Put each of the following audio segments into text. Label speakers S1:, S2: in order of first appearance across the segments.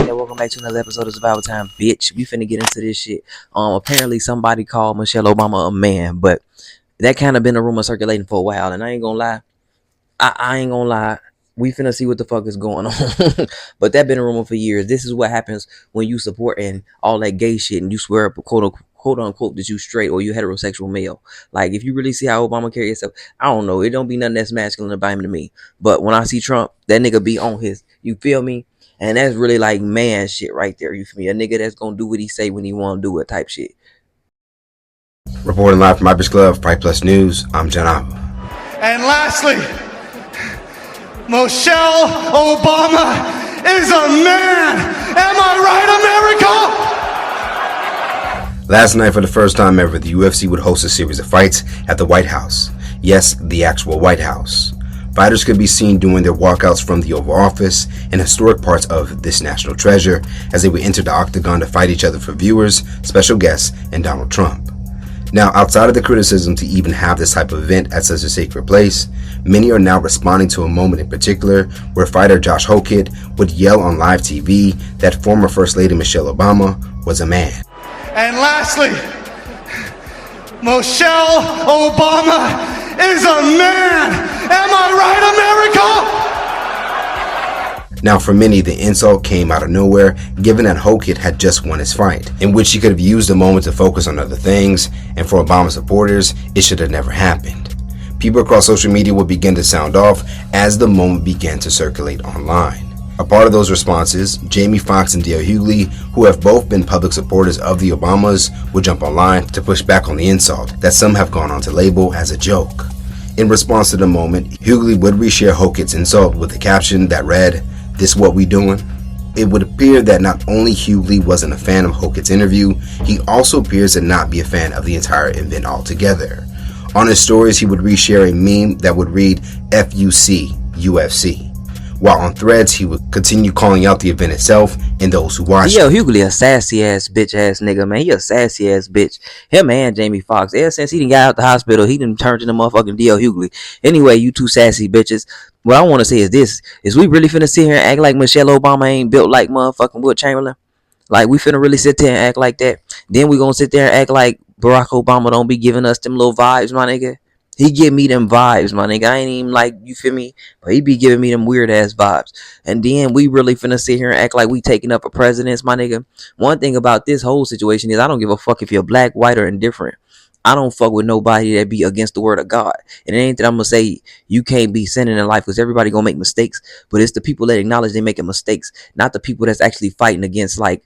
S1: Welcome back to another episode of Survival Time, bitch. We finna get into this shit. Apparently somebody called Michelle Obama a man, but that kind of been a rumor circulating for a while, and I ain't gonna lie. I ain't gonna lie. We finna see what the fuck is going on. But that been a rumor for years. This is what happens when you supporting all that gay shit and you swear up quote unquote that you straight or you heterosexual male. Like, if you really see how Obama carry himself, I don't know. It don't be nothing that's masculine about him to me. But when I see Trump, that nigga be on his. You feel me? And that's really like man shit right there. You feel me? A nigga that's gonna do what he say when he wanna do it type shit.
S2: Reporting live from Irish Club, Fight Plus News, I'm John Alba.
S3: And lastly, Michelle Obama is a man. Am I right, America?
S2: Last night, for the first time ever, the UFC would host a series of fights at the White House. Yes, the actual White House. Fighters could be seen doing their walkouts from the Oval Office and historic parts of this national treasure as they would enter the octagon to fight each other for viewers, special guests, and Donald Trump. Now, outside of the criticism to even have this type of event at such a sacred place, many are now responding to a moment in particular where fighter Josh Hokit would yell on live TV that former First Lady Michelle Obama was a man.
S3: And lastly, Michelle Obama is a man. Am I right, America?
S2: Now, for many, the insult came out of nowhere, given that Hokit had just won his fight, in which he could have used the moment to focus on other things, and for Obama supporters, it should have never happened. People across social media would begin to sound off as the moment began to circulate online. A part of those responses, Jamie Foxx and D.L. Hughley, who have both been public supporters of the Obamas, would jump online to push back on the insult that some have gone on to label as a joke. In response to the moment, Hughley would reshare Hokit's insult with a caption that read, "This what we doing?" It would appear that not only Hughley wasn't a fan of Hokit's interview, he also appears to not be a fan of the entire event altogether. On his stories, he would reshare a meme that would read FUC UFC. While on Threads, he would continue calling out the event itself and those who watched.
S1: Yo, Hughley a sassy ass bitch ass nigga, man. He a sassy ass bitch. Him and Jamie Foxx. Ever since he done got out the hospital, he done turned into motherfucking D.L. Hughley. Anyway, you two sassy bitches. What I want to say is this: is we really finna sit here and act like Michelle Obama ain't built like motherfucking Wilt Chamberlain? Like, we finna really sit there and act like that? Then we gonna sit there and act like Barack Obama don't be giving us them little vibes, my nigga? He give me them vibes, my nigga. I ain't even like, you feel me? But he be giving me them weird ass vibes. And then we really finna sit here and act like we taking up for presidents, my nigga. One thing about this whole situation is I don't give a fuck if you're black, white, or indifferent. I don't fuck with nobody that be against the word of God. And it ain't that I'm gonna say you can't be sinning in life, because everybody gonna make mistakes. But it's the people that acknowledge they making mistakes, not the people that's actually fighting against like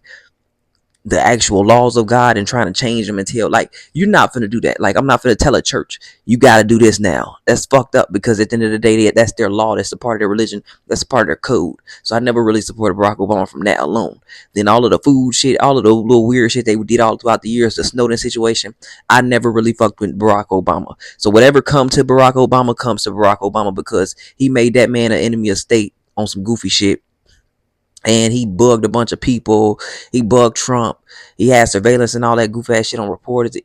S1: the actual laws of God and trying to change them until, like, you're not finna do that. Like, I'm not finna tell a church you gotta do this now. That's fucked up, because at the end of the day, that's their law. That's a part of their religion. That's a part of their code. So I never really supported Barack Obama from that alone. Then all of the food shit, all of the little weird shit they did all throughout the years, the Snowden situation, I never really fucked with Barack Obama. So whatever come to Barack Obama comes to Barack Obama, because he made that man an enemy of state on some goofy shit. And he bugged a bunch of people. He bugged Trump. He had surveillance and all that goof ass shit on reporters.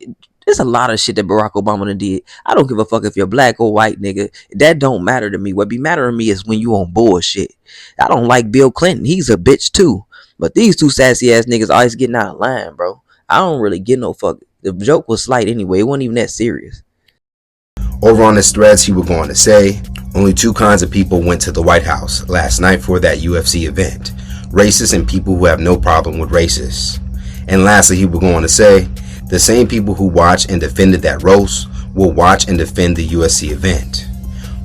S1: There's a lot of shit that Barack Obama done did. I don't give a fuck if you're black or white, nigga. That don't matter to me. What be matter to me is when you on bullshit. I don't like Bill Clinton. He's a bitch too. But these two sassy ass niggas always getting out of line, bro. I don't really get no fuck. The joke was slight anyway. It wasn't even that serious.
S2: Over on his threads, he would go on to say, only two kinds of people went to the White House last night for that UFC event: racists and people who have no problem with racists. And lastly, he would go on to say, the same people who watched and defended that roast will watch and defend the UFC event,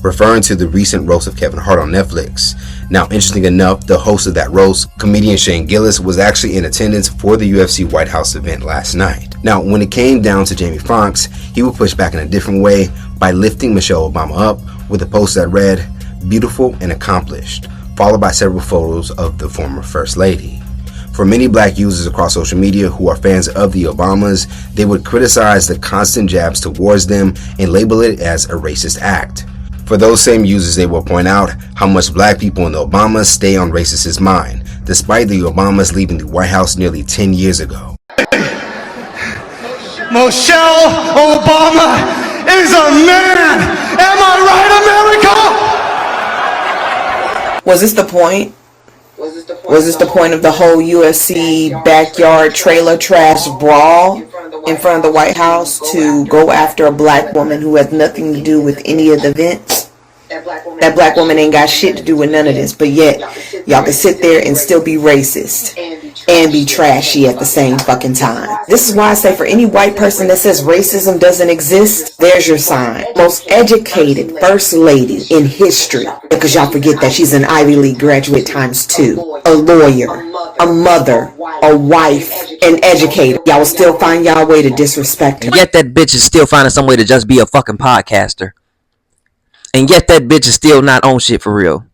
S2: referring to the recent roast of Kevin Hart on Netflix. Now, interesting enough, the host of that roast, comedian Shane Gillis, was actually in attendance for the UFC White House event last night. Now, when it came down to Jamie Foxx, he would push back in a different way by lifting Michelle Obama up with a post that read, "Beautiful and accomplished," followed by several photos of the former First Lady. For many black users across social media who are fans of the Obamas, they would criticize the constant jabs towards them and label it as a racist act. For those same users, they will point out how much black people in the Obamas stay on racists' mind, despite the Obamas leaving the White House nearly 10 years ago.
S3: Michelle Obama is a man. Am I right, America?
S4: Was this the point Was this the point of the whole UFC backyard trailer trash brawl in front of the White House to go after a black woman who has nothing to do with any of the events? That black woman ain't got shit to do with none of this, but yet y'all can sit there and still be racist and be trashy at the same fucking time. This is why I say for any white person that says racism doesn't exist, there's your sign. Most educated first lady in history, because y'all forget that she's an Ivy League graduate ×2, a lawyer, a mother, a wife, an educator. Y'all will still find y'all way to disrespect her.
S1: And yet that bitch is still finding some way to just be a fucking podcaster. And yet that bitch is still not on shit for real.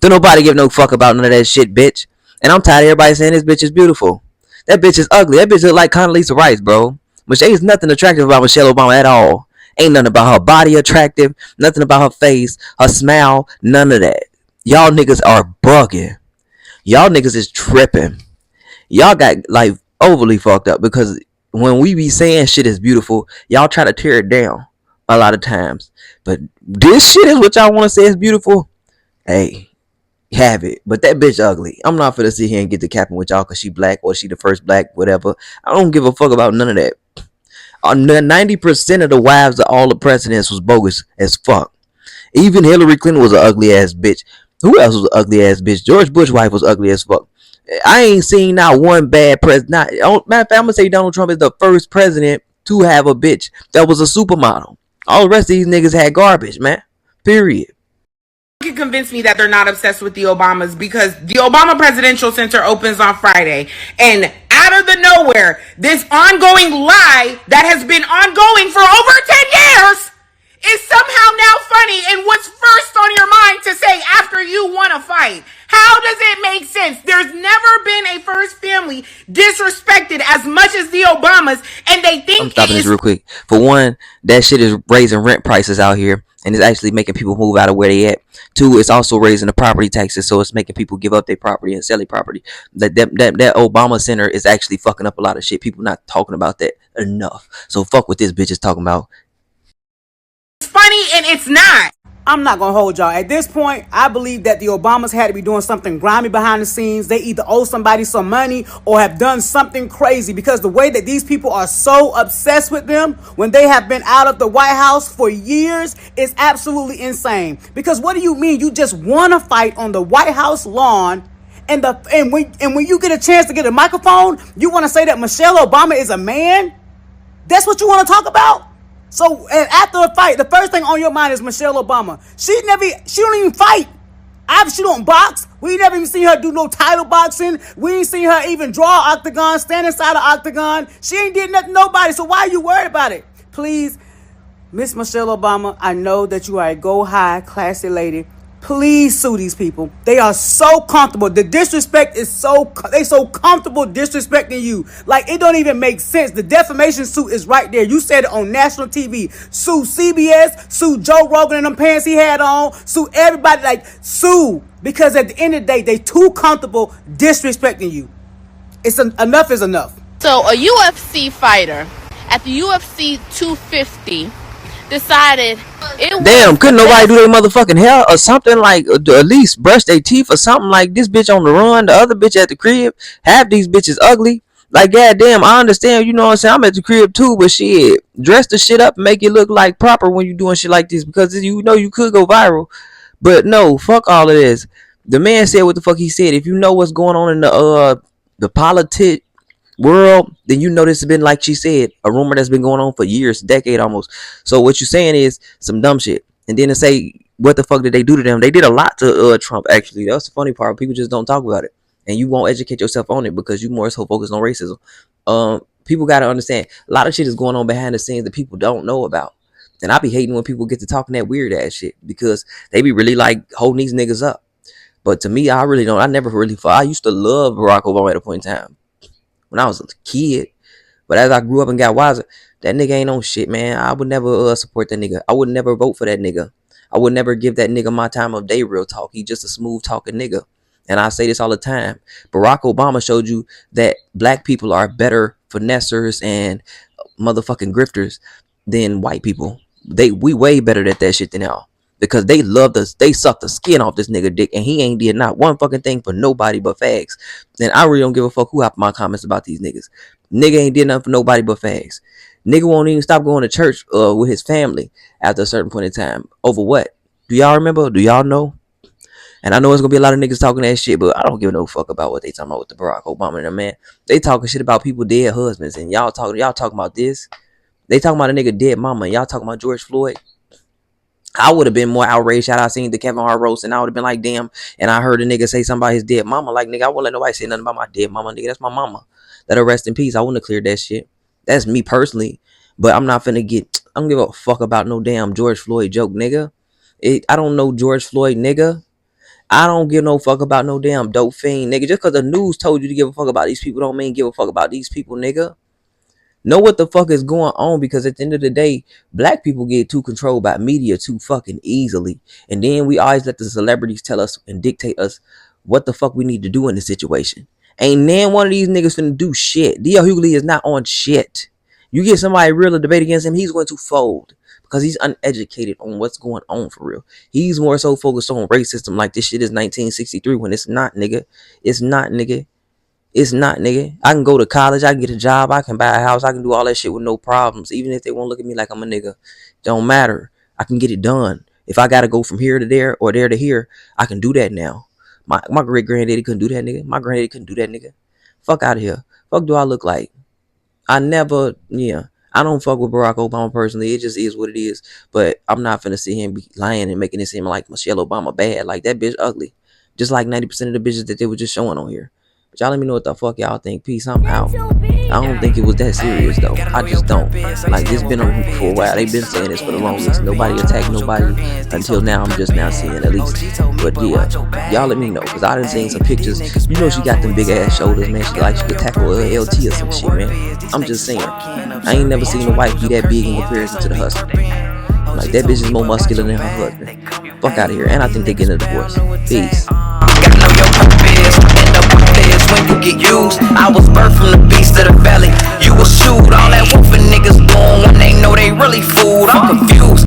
S1: Don't nobody give no fuck about none of that shit, bitch. And I'm tired of everybody saying this bitch is beautiful. That bitch is ugly. That bitch look like Condoleezza Rice, bro. Michelle is nothing attractive about Michelle Obama at all. Ain't nothing about her body attractive. Nothing about her face, her smile, none of that. Y'all niggas are bugging. Y'all niggas is tripping. Y'all got like overly fucked up because when we be saying shit is beautiful, y'all try to tear it down a lot of times. But this shit is what y'all want to say is beautiful. Hey, have it. But that bitch ugly. I'm not finna sit here and get the capping with y'all because she black or she the first black, whatever. I don't give a fuck about none of that. 90% of the wives of all the presidents was bogus as fuck. Even Hillary Clinton was an ugly ass bitch. Who else was an ugly ass bitch? George Bush's wife was ugly as fuck. I ain't seen not one bad president. Matter of fact, I'm gonna say Donald Trump is the first president to have a bitch that was a supermodel. All the rest of these niggas had garbage, man. Period.
S5: You can convince me that they're not obsessed with the Obamas because the Obama Presidential Center opens on Friday. And out of the nowhere, this ongoing lie that has been ongoing for over 10 years is somehow now funny and what's first on your mind to say after you won a fight. How does it make sense? There's never been a first family disrespected as much as the Obamas, and they think
S1: I'm stopping this real quick. For one, that shit is raising rent prices out here, and it's actually making people move out of where they at. Two, it's also raising the property taxes, so it's making people give up their property and sell their property. That Obama Center is actually fucking up a lot of shit. People not talking about that enough. So fuck what this bitch is talking about.
S5: It's funny and it's not.
S6: I'm not going to hold y'all. At this point, I believe that the Obamas had to be doing something grimy behind the scenes. They either owe somebody some money or have done something crazy because the way that these people are so obsessed with them when they have been out of the White House for years is absolutely insane. Because what do you mean? You just won a fight on the White House lawn and when you get a chance to get a microphone, you want to say that Michelle Obama is a man? That's what you want to talk about? So after a fight, the first thing on your mind is Michelle Obama. She don't even fight. She don't box. We never even seen her do no title boxing. We ain't seen her even draw an octagon, stand inside an octagon. She ain't did nothing to nobody. So why are you worried about it? Please, Miss Michelle Obama, I know that you are a go high, classy lady. Please sue these people. They are so comfortable. The disrespect is so comfortable disrespecting you. Like, it don't even make sense. The defamation suit is right there. You said it on national TV. Sue CBS, sue Joe Rogan and them pants he had on, sue everybody. Like, sue. Because at the end of the day, they too comfortable disrespecting you. Enough is enough.
S7: So a UFC fighter at the UFC 250 decided
S1: damn, couldn't nobody do their motherfucking hair or something, like at least brush their teeth or something? Like, this bitch on the run, the other bitch at the crib, half these bitches ugly. Like, goddamn, I understand, you know what I'm saying, I'm at the crib too, but shit, dress the shit up and make it look like proper when you doing shit like this, because you know you could go viral. But no, fuck all of this. The man said what the fuck he said. If you know what's going on in the politic world, then you know this has been, like she said, a rumor that's been going on for years, decade almost. So what you're saying is some dumb shit. And then to say, what the fuck did they do to them? They did a lot to Trump, actually. That's the funny part. People just don't talk about it. And you won't educate yourself on it because you more so focused on racism. People got to understand, a lot of shit is going on behind the scenes that people don't know about. And I be hating when people get to talking that weird ass shit because they be really like holding these niggas up. But to me, I really don't. I never really fought. I used to love Barack Obama at a point in time when I was a kid. But as I grew up and got wiser, that nigga ain't on shit, man. I would never support that nigga. I would never vote for that nigga. I would never give that nigga my time of day, real talk. He just a smooth talking nigga. And I say this all the time. Barack Obama showed you that black people are better finessers and motherfucking grifters than white people. We way better at that shit than y'all. because they loved us. They sucked the skin off this nigga dick, and he ain't did not one fucking thing for nobody but fags. And I really don't give a fuck who have my comments about these niggas. Nigga ain't did nothing for nobody but fags. Nigga won't even stop going to church with his family after a certain point in time. Over what? Do y'all remember? Do y'all know? And I know it's gonna be a lot of niggas talking that shit, but I don't give no fuck about what they talking about with the Barack Obama and them, man. They talking shit about people dead husbands, and y'all talking about this. They talking about a nigga dead mama, and y'all talking about George Floyd. I would have been more outraged had I seen the Kevin Hart roast, and I would have been like, damn. And I heard a nigga say something about his dead mama. Like, nigga, I wouldn't let nobody say nothing about my dead mama, nigga. That's my mama. Let her rest in peace. I wouldn't have cleared that shit. That's me personally. But I'm not finna I don't give a fuck about no damn George Floyd joke, nigga. I don't know George Floyd, nigga. I don't give no fuck about no damn dope fiend, nigga. Just because the news told you to give a fuck about these people don't mean give a fuck about these people, nigga. Know what the fuck is going on, because at the end of the day, black people get too controlled by media too fucking easily. And then we always let the celebrities tell us and dictate us what the fuck we need to do in this situation. Ain't nan one of these niggas finna do shit. D.L. Hughley is not on shit. You get somebody real to debate against him, he's going to fold. Because he's uneducated on what's going on for real. He's more so focused on racism like this shit is 1963 when it's not, nigga. It's not, nigga. It's not, nigga. I can go to college. I can get a job. I can buy a house. I can do all that shit with no problems. Even if they won't look at me like I'm a nigga. Don't matter. I can get it done. If I got to go from here to there or there to here, I can do that now. My great-granddaddy couldn't do that, nigga. My granddaddy couldn't do that, nigga. Fuck out of here. Fuck do I look like? I don't fuck with Barack Obama personally. It just is what it is. But I'm not finna see him be lying and making it seem like Michelle Obama bad. Like, that bitch ugly. Just like 90% of the bitches that they were just showing on here. But y'all let me know what the fuck y'all think. Peace, I'm out. I don't think it was that serious, though. I just don't. Like, this been on for a while. They've been saying this for the longest. Nobody attacked nobody until now. I'm just now seeing at least. But yeah, y'all let me know. Because I done seen some pictures. You know she got them big ass shoulders, man. She could tackle a LT or some shit, man. I'm just saying. I ain't never seen a wife be that big in comparison to the husband. Like, that bitch is more muscular than her husband. Fuck out of here. And I think they getting a divorce. Peace.
S8: Gotta know your purpose, and the purpose when you get used. I was birthed from the beast of the valley. You will shoot all that wolfing niggas doing when they know they really fooled. I'm confused.